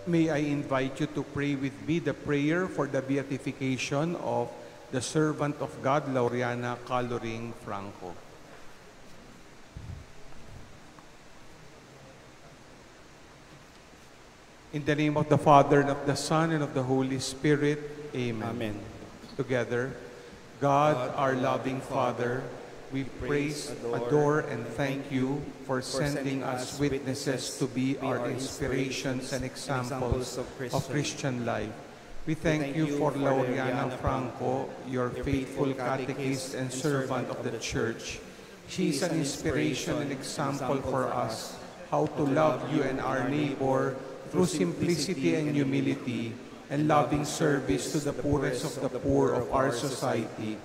May I invite you to pray with me the prayer for the beatification of the servant of God, Laureana Caloring Franco. In the name of the Father, and of the Son, and of the Holy Spirit, Amen. Amen. Together, God, our loving Father, we praise, adore, and thank you for sending us witnesses to be our inspirations and examples of Christian life. We thank you for Laureana Franco, your faithful catechist and servant of the Church. She is an inspiration and example for us how to love you and our neighbor through simplicity and humility and loving service to the poorest of the poor of our society.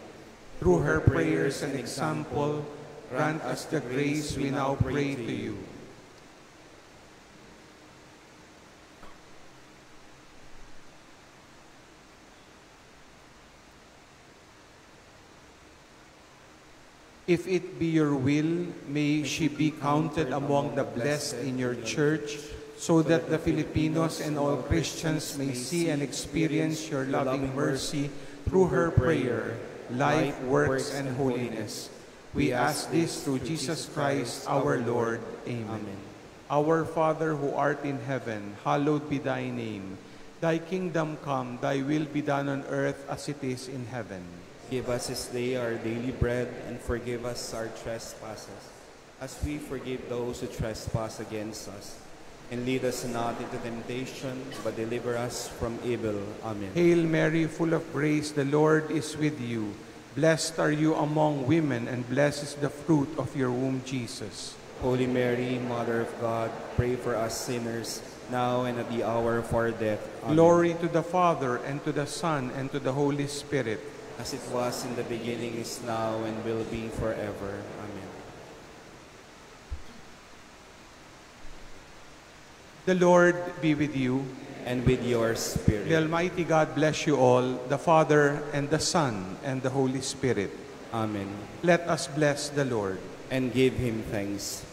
Through her prayers and example, grant us the grace we now pray to you. If it be your will, may she be counted among the blessed in your Church, so that the Filipinos and all Christians may see and experience your loving mercy through her prayer, life, works, and holiness. We ask this through Jesus Christ, our Lord. Amen. Our Father who art in heaven, hallowed be thy name. Thy kingdom come, thy will be done on earth as it is in heaven. Give us this day our daily bread, and forgive us our trespasses, as we forgive those who trespass against us. And lead us not into temptation, but deliver us from evil. Amen. Hail Mary, full of grace, the Lord is with you. Blessed are you among women, and blessed is the fruit of your womb, Jesus. Holy Mary, Mother of God, pray for us sinners, now and at the hour of our death. Amen. Glory to the Father, and to the Son, and to the Holy Spirit. As it was in the beginning, is now, and will be forever. Amen. The Lord be with you. And with your spirit. The Almighty God bless you all, the Father, and the Son, and the Holy Spirit. Amen. Let us bless the Lord. And give him thanks.